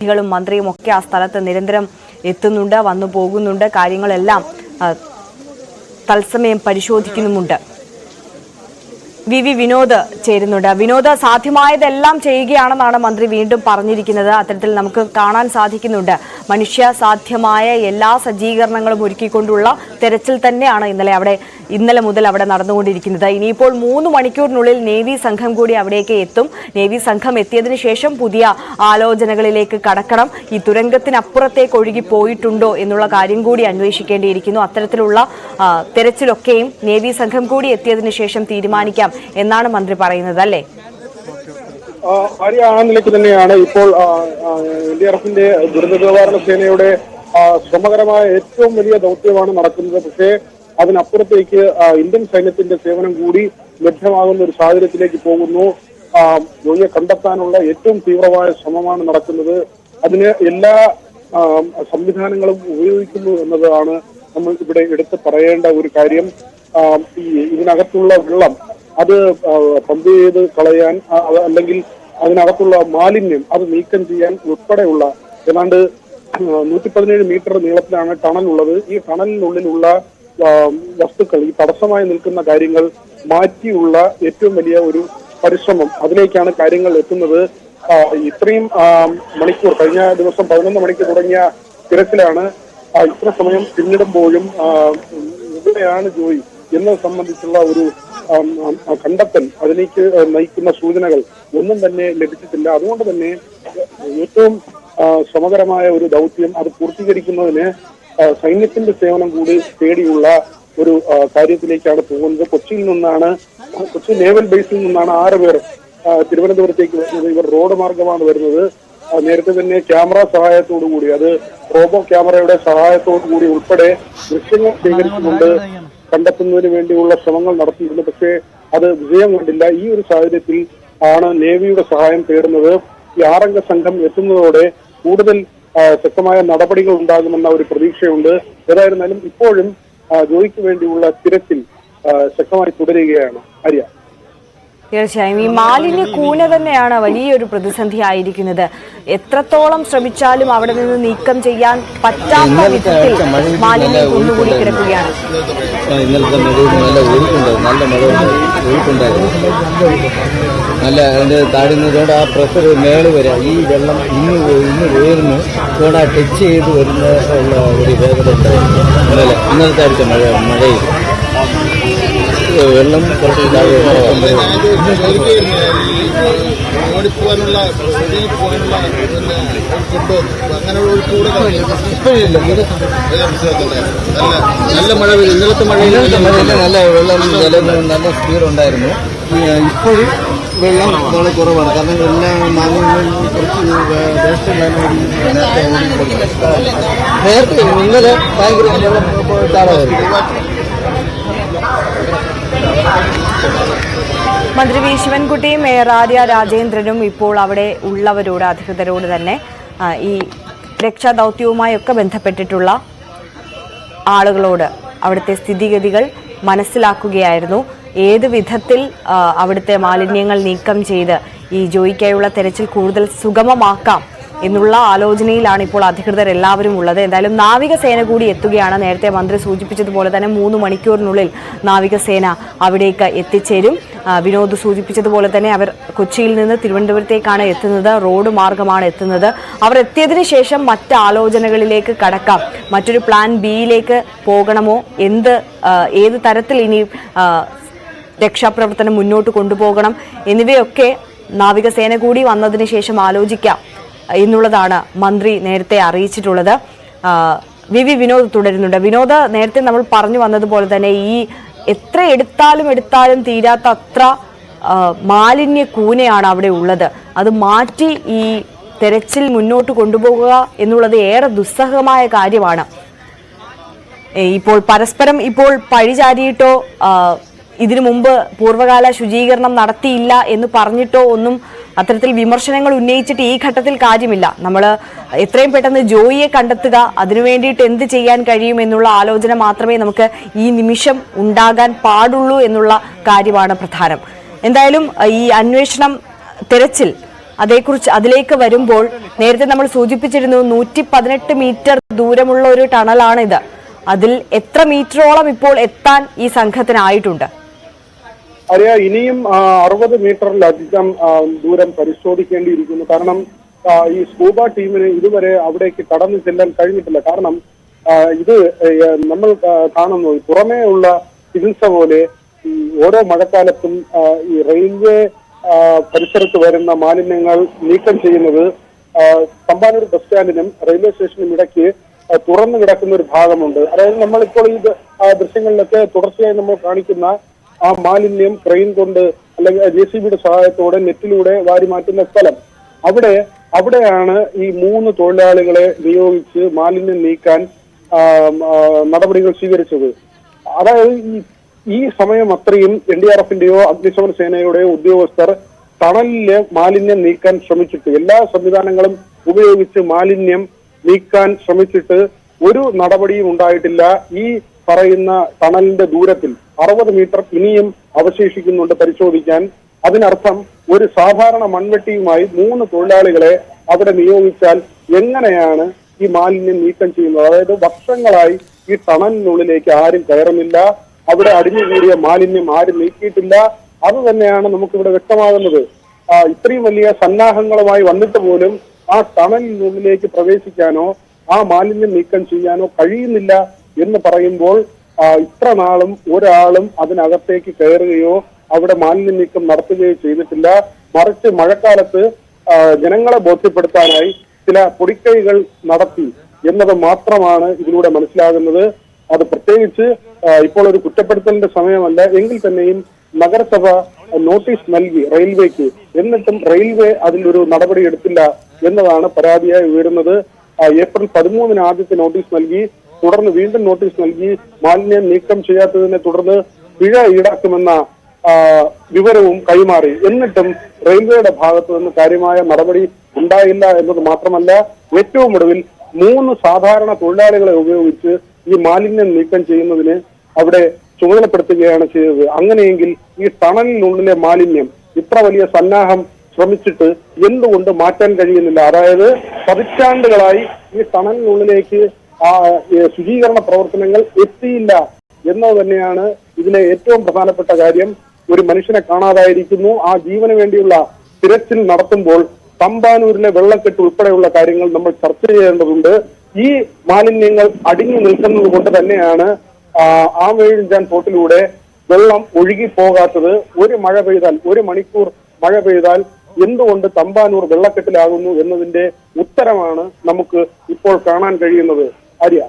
മന്ത്രിയും ഒക്കെ ആ സ്ഥലത്ത് നിരന്തരം എത്തുന്നുണ്ട്, വന്നു പോകുന്നുണ്ട്, കാര്യങ്ങളെല്ലാം തത്സമയം പരിശോധിക്കുന്നുമുണ്ട്. വി വിനോദ് ചേരുന്നുണ്ട്. വിനോദ്, സാധ്യമായതെല്ലാം ചെയ്യുകയാണെന്നാണ് മന്ത്രി വീണ്ടും പറഞ്ഞിരിക്കുന്നത്. അത്തരത്തിൽ നമുക്ക് കാണാൻ സാധിക്കുന്നുണ്ട്. മനുഷ്യ സാധ്യമായ എല്ലാ സജ്ജീകരണങ്ങളും ഒരുക്കിക്കൊണ്ടുള്ള തെരച്ചിൽ തന്നെയാണ് ഇന്നലെ മുതൽ അവിടെ നടന്നുകൊണ്ടിരിക്കുന്നത്. ഇനിയിപ്പോൾ 3 മണിക്കൂറിനുള്ളിൽ നേവി സംഘം കൂടി അവിടേക്ക് എത്തും. നേവി സംഘം എത്തിയതിനു ശേഷം പുതിയ ആലോചനകളിലേക്ക് കടക്കണം. ഈ തുരങ്കത്തിനപ്പുറത്തേക്ക് ഒഴുകി പോയിട്ടുണ്ടോ എന്നുള്ള കാര്യം കൂടി അന്വേഷിക്കേണ്ടിയിരിക്കുന്നു. അത്തരത്തിലുള്ള തെരച്ചിലൊക്കെയും നേവി സംഘം കൂടി എത്തിയതിനു ശേഷം തീരുമാനിക്കാം എന്നാണ് മന്ത്രി പറയുന്നത്, അല്ലേ? ആ നിലയ്ക്ക് തന്നെയാണ് ഇപ്പോൾ NDRFന്റെ ദുരന്ത നിവാരണ സേനയുടെ ശ്രമകരമായ ഏറ്റവും വലിയ ദൗത്യമാണ് നടക്കുന്നത്. പക്ഷേ അതിനപ്പുറത്തേക്ക് ഇന്ത്യൻ സൈന്യത്തിന്റെ സേവനം കൂടി ലഭ്യമാകുന്ന ഒരു സാഹചര്യത്തിലേക്ക് പോകുന്നു. ജോയിയെ കണ്ടെത്താനുള്ള ഏറ്റവും തീവ്രമായ ശ്രമമാണ് നടക്കുന്നത്. അതിന് എല്ലാ സംവിധാനങ്ങളും ഉപയോഗിക്കുന്നു എന്നതാണ് നമ്മൾ ഇവിടെ എടുത്ത് പറയേണ്ട ഒരു കാര്യം. ഇതിനകത്തുള്ള വെള്ളം അത് പമ്പ് ചെയ്ത് കളയാൻ അല്ലെങ്കിൽ അതിനകത്തുള്ള മാലിന്യം അത് നീക്കം ചെയ്യാൻ ഉൾപ്പെടെയുള്ള ഏതാണ്ട് 117 മീറ്റർ നീളത്തിലാണ് ടണലുള്ളത്. ഈ ടണലിനുള്ളിലുള്ള വസ്തുക്കൾ, ഈ തടസ്സമായി നിൽക്കുന്ന കാര്യങ്ങൾ മാറ്റിയുള്ള ഏറ്റവും വലിയ ഒരു പരിശ്രമം, അതിലേക്കാണ് കാര്യങ്ങൾ എത്തുന്നത്. ഇത്രയും മണിക്കൂർ, കഴിഞ്ഞ ദിവസം 11 മണിക്ക് തുടങ്ങിയ തിരച്ചിലാണ് ഇത്ര സമയം പിന്നിടുമ്പോഴും എവിടെയാണ് ജോയി എന്നത് സംബന്ധിച്ചുള്ള ഒരു കണ്ടെത്തൽ, അതിലേക്ക് നയിക്കുന്ന സൂചനകൾ ഒന്നും തന്നെ ലഭിച്ചിട്ടില്ല. അതുകൊണ്ട് തന്നെ ഏറ്റവും ശ്രമകരമായ ഒരു ദൗത്യം അത് പൂർത്തീകരിക്കുന്നതിന് സൈന്യത്തിന്റെ സേവനം കൂടി തേടിയുള്ള ഒരു കാര്യത്തിലേക്കാണ് പോകുന്നത്. കൊച്ചി നേവൽ ബേസിൽ നിന്നാണ് 6 പേർ തിരുവനന്തപുരത്തേക്ക് വരുന്നത്. ഇവർ റോഡ് മാർഗമാണ് വരുന്നത്. നേരത്തെ തന്നെ ക്യാമറ സഹായത്തോടു കൂടി, അത് റോബോ ക്യാമറയുടെ സഹായത്തോടു കൂടി ഉൾപ്പെടെ ദൃശ്യങ്ങൾ ശേഖരിച്ചുകൊണ്ട് കണ്ടെത്തുന്നതിന് വേണ്ടിയുള്ള ശ്രമങ്ങൾ നടത്തിയിരുന്നു. പക്ഷേ അത് വിജയം കണ്ടില്ല. ഈ ഒരു സാഹചര്യത്തിൽ ആണ് നേവിയുടെ സഹായം തേടുന്നത്. ഈ 6 അംഗ സംഘം എത്തുന്നതോടെ കൂടുതൽ ശക്തമായ നടപടികൾ ഉണ്ടാകുമെന്ന ഒരു പ്രതീക്ഷയുണ്ട്. ഏതായിരുന്നാലും ഇപ്പോഴും ജോയിക്ക് വേണ്ടിയുള്ള തിരച്ചിൽ ശക്തമായി തുടരുകയാണ്. ആര്യ, തീർച്ചയായും ഈ മാലിന്യ കൂന തന്നെയാണ് വലിയൊരു പ്രതിസന്ധി ആയിരിക്കുന്നത്. എത്രത്തോളം ശ്രമിച്ചാലും അവിടെ നിന്ന് നീക്കം ചെയ്യാൻ പറ്റാത്ത വിധത്തിൽ മാലിന്യം കുന്നുകൂടി കിടക്കുകയാണ്. ഇന്നലത്തെ നല്ല ഒഴുക്കുണ്ടായിരുന്നു, നല്ല മഴ ഒഴുക്കുണ്ടായിരുന്നു. അതിന്റെ താഴെ നിന്നുകൊണ്ട് ആ പ്രഷർ മേള് വരെ ഈ വെള്ളം ഇന്ന് ഉയർന്ന് അതുകൊണ്ട് ആ ടച്ച് ചെയ്ത് വരുന്ന ഉള്ള ഒരു വേഗത ഉണ്ടായിരുന്നു. ഇന്നലത്തെ ആഴ്ച മഴയിൽ വെള്ളം കുറച്ച് നല്ല മഴ വരും. ഇന്നലത്തെ മഴയിൽ നല്ല വെള്ളം നല്ല സ്പീഡ് ഉണ്ടായിരുന്നു. ഇപ്പോഴും വെള്ളം വളരെ കുറവാണ്. കാരണം എല്ലാ മാലിന്യങ്ങളും കുറച്ച് നേരത്തെ ഇന്നലെ ഭയങ്കര വെള്ളം ചാടായിരുന്നു. മന്ത്രി വി ശിവൻകുട്ടിയും മേയർ ആര്യ രാജേന്ദ്രനും ഇപ്പോൾ അവിടെ ഉള്ളവരോട്, അധികൃതരോട് തന്നെ ഈ രക്ഷാദൗത്യവുമായൊക്കെ ബന്ധപ്പെട്ടിട്ടുള്ള ആളുകളോട് അവിടുത്തെ സ്ഥിതിഗതികൾ മനസ്സിലാക്കുകയായിരുന്നു. ഏത് വിധത്തിൽ അവിടുത്തെ മാലിന്യങ്ങൾ നീക്കം ചെയ്ത് ഈ ജോയിക്കായുള്ള തെരച്ചിൽ കൂടുതൽ സുഗമമാക്കാം എന്നുള്ള ആലോചനയിലാണ് ഇപ്പോൾ അധികൃതർ എല്ലാവരും ഉള്ളത്. എന്തായാലും നാവികസേന കൂടി എത്തുകയാണ്. നേരത്തെ മന്ത്രി സൂചിപ്പിച്ചതുപോലെ തന്നെ 3 മണിക്കൂറിനുള്ളിൽ നാവികസേന അവിടേക്ക് എത്തിച്ചേരും. വിനോദ് സൂചിപ്പിച്ചതുപോലെ തന്നെ അവർ കൊച്ചിയിൽ നിന്ന് തിരുവനന്തപുരത്തേക്കാണ് എത്തുന്നത്, റോഡ് മാർഗമാണ് എത്തുന്നത്. അവർ എത്തിയതിനു ശേഷം മറ്റ് ആലോചനകളിലേക്ക് കടക്കാം. മറ്റൊരു പ്ലാൻ ബിയിലേക്ക് പോകണമോ, ഏത് തരത്തിൽ ഇനി രക്ഷാപ്രവർത്തനം മുന്നോട്ട് കൊണ്ടുപോകണം എന്നിവയൊക്കെ നാവികസേന കൂടി വന്നതിന് ശേഷം ആലോചിക്കാം എന്നുള്ളതാണ് മന്ത്രി നേരത്തെ അറിയിച്ചിട്ടുള്ളത്. വി വിനോദ് തുടരുന്നുണ്ട്. വിനോദ്, നേരത്തെ നമ്മൾ പറഞ്ഞു വന്നതുപോലെ തന്നെ ഈ എത്ര എടുത്താലും തീരാത്ത അത്ര മാലിന്യ കൂനയാണ് അവിടെ ഉള്ളത്. അത് മാറ്റി ഈ തെരച്ചിൽ മുന്നോട്ട് കൊണ്ടുപോകുക എന്നുള്ളത് ഏറെ ദുസ്സഹമായ കാര്യമാണ്. ഇപ്പോൾ പരസ്പരം പഴിചാരിയിട്ടോ ഇതിനു മുമ്പ് പൂർവ്വകാല ശുചീകരണം നടത്തിയില്ല എന്ന് പറഞ്ഞിട്ടോ ഒന്നും അത്തരത്തിൽ വിമർശനങ്ങൾ ഉന്നയിച്ചിട്ട് ഈ ഘട്ടത്തിൽ കാര്യമില്ല. നമ്മൾ എത്രയും പെട്ടെന്ന് ജോയിയെ കണ്ടെത്തുക, അതിനു വേണ്ടിയിട്ട് എന്ത് ചെയ്യാൻ കഴിയുമെന്നുള്ള ആലോചന മാത്രമേ നമുക്ക് ഈ നിമിഷം ഉണ്ടാകാൻ പാടുള്ളൂ എന്നുള്ള കാര്യമാണ് പ്രധാനം. എന്തായാലും ഈ തെരച്ചിൽ അതിലേക്ക് വരുമ്പോൾ നേരത്തെ നമ്മൾ സൂചിപ്പിച്ചിരുന്നു 118 മീറ്റർ ദൂരമുള്ള ഒരു ടണലാണിത്. അതിൽ എത്ര മീറ്ററോളം ഇപ്പോൾ എത്താൻ ഈ സംഘത്തിനായിട്ടുണ്ട്? ഇനിയും 60 മീറ്ററിലധികം ദൂരം പരിശോധിക്കേണ്ടിയിരിക്കുന്നു. കാരണം ഈ സ്കൂബ ടീമിന് ഇതുവരെ അവിടേക്ക് കടന്നു ചെല്ലാൻ കഴിഞ്ഞിട്ടില്ല. കാരണം ഇത് നമ്മൾ കാണുന്നു പുറമേ ഉള്ള ചികിത്സ പോലെ ഓരോ മഴക്കാലത്തും ഈ റെയിൽവേ പരിസരത്ത് വരുന്ന മാലിന്യങ്ങൾ നീക്കം ചെയ്യുന്നത് തമ്പാനൂർ ബസ് സ്റ്റാൻഡിനും റെയിൽവേ സ്റ്റേഷനും ഇടയ്ക്ക് തുറന്നു കിടക്കുന്ന ഒരു ഭാഗമുണ്ട്. അതായത് നമ്മളിപ്പോൾ ഈ ദൃശ്യങ്ങളിലൊക്കെ തുടർച്ചയായി നമ്മൾ കാണിക്കുന്ന ആ മാലിന്യം ക്രെയിൻ കൊണ്ട് അല്ലെങ്കിൽ JCBയുടെ സഹായത്തോടെ നെറ്റിലൂടെ വാരി മാറ്റുന്ന സ്ഥലം, അവിടെയാണ് ഈ 3 തൊഴിലാളികളെ നിയോഗിച്ച് മാലിന്യം നീക്കാൻ നടപടികൾ സ്വീകരിച്ചത്. അതായത് ഈ സമയം അത്രയും NDRFന്റെയോ അഗ്നിശമന സേനയുടെയോ ഉദ്യോഗസ്ഥർ ടണലിലെ മാലിന്യം നീക്കാൻ ശ്രമിച്ചിട്ട്, എല്ലാ സംവിധാനങ്ങളും ഉപയോഗിച്ച് മാലിന്യം നീക്കാൻ ശ്രമിച്ചിട്ട് ഒരു നടപടിയും ഉണ്ടായിട്ടില്ല. ഈ പറയുന്ന ടണലിന്റെ ദൂരത്തിൽ 60 മീറ്റർ ഇനിയും അവശേഷിക്കുന്നുണ്ട് പരിശോധിക്കാൻ. അതിനർത്ഥം ഒരു സാധാരണ മൺവെട്ടിയുമായി 3 തൊഴിലാളികളെ അവിടെ നിയോഗിച്ചാൽ എങ്ങനെയാണ് ഈ മാലിന്യം നീക്കം ചെയ്യുന്നത്? അതായത് വർഷങ്ങളായി ഈ ടണലിനുള്ളിലേക്ക് ആരും കയറുന്നില്ല, അവിടെ അടിഞ്ഞുകൂടിയ മാലിന്യം ആരും നീക്കിയിട്ടില്ല. അത് തന്നെയാണ് നമുക്കിവിടെ വ്യക്തമാകുന്നത്. ഇത്രയും വലിയ സന്നാഹങ്ങളുമായി വന്നിട്ട് പോലും ആ ടണലിനുള്ളിലേക്ക് പ്രവേശിക്കാനോ ആ മാലിന്യം നീക്കം ചെയ്യാനോ കഴിയുന്നില്ല എന്ന് പറയുമ്പോൾ ഇത്ര നാളും ഒരാളും അതിനകത്തേക്ക് കയറുകയോ അവിടെ മാലിന്യ നീക്കം നടത്തുകയോ ചെയ്തിട്ടില്ല. മറിച്ച് മഴക്കാലത്ത് ജനങ്ങളെ ബോധ്യപ്പെടുത്താനായി ചില പൊടിക്കൈകൾ നടത്തി എന്നത് മാത്രമാണ് ഇതിലൂടെ മനസ്സിലാകുന്നത്. അത് പ്രത്യേകിച്ച് ഇപ്പോൾ ഒരു കുറ്റപ്പെടുത്തലിന്റെ സമയമല്ല എങ്കിൽ തന്നെയും നഗരസഭ നോട്ടീസ് നൽകി റെയിൽവേക്ക്, എന്നിട്ടും റെയിൽവേ അതിലൊരു നടപടി എടുത്തില്ല എന്നതാണ് പരാതിയായി ഉയരുന്നത്. ഏപ്രിൽ 13 ആദ്യത്തെ നോട്ടീസ് നൽകി, തുടർന്ന് വീണ്ടും നോട്ടീസ് നൽകി. മാലിന്യം നീക്കം ചെയ്യാത്തതിനെ തുടർന്ന് പിഴ ഈടാക്കുമെന്ന വിവരവും കൈമാറി. എന്നിട്ടും റെയിൽവേയുടെ ഭാഗത്തു നിന്ന് കാര്യമായ നടപടി ഉണ്ടായില്ല എന്നത് മാത്രമല്ല, ഏറ്റവും ഒടുവിൽ 3 സാധാരണ തൊഴിലാളികളെ ഉപയോഗിച്ച് ഈ മാലിന്യം നീക്കം ചെയ്യുന്നതിന് അവിടെ ചുമതലപ്പെടുത്തുകയാണ് ചെയ്തത്. അങ്ങനെയെങ്കിൽ ഈ ടണലിനുള്ളിലെ മാലിന്യം ഇത്ര വലിയ സന്നാഹം ശ്രമിച്ചിട്ട് എന്തുകൊണ്ട് മാറ്റാൻ കഴിയുന്നില്ല? അതായത് പതിറ്റാണ്ടുകളായി ഈ ടണലിനുള്ളിലേക്ക് ശുചീകരണ പ്രവർത്തനങ്ങൾ എത്തിയില്ല എന്നത് തന്നെയാണ് ഇതിലെ ഏറ്റവും പ്രധാനപ്പെട്ട കാര്യം. ഒരു മനുഷ്യനെ കാണാതായിരിക്കുന്നു. ആ ജീവന് വേണ്ടിയുള്ള തിരച്ചിൽ നടത്തുമ്പോൾ തമ്പാനൂരിലെ വെള്ളക്കെട്ട് ഉൾപ്പെടെയുള്ള കാര്യങ്ങൾ നമ്മൾ ചർച്ച ചെയ്യേണ്ടതുണ്ട്. ഈ മാലിന്യങ്ങൾ അടിഞ്ഞു നിൽക്കുന്നത് കൊണ്ട് തന്നെയാണ് ആമയിഴഞ്ചാൻ തോട്ടിലൂടെ വെള്ളം ഒഴുകി പോകാത്തത്. ഒരു മഴ പെയ്താൽ, 1 മണിക്കൂർ മഴ പെയ്താൽ എന്തുകൊണ്ട് തമ്പാനൂർ വെള്ളക്കെട്ടിലാകുന്നു എന്നതിന്റെ ഉത്തരമാണ് നമുക്ക് ഇപ്പോൾ കാണാൻ കഴിയുന്നത്. ആര്യ.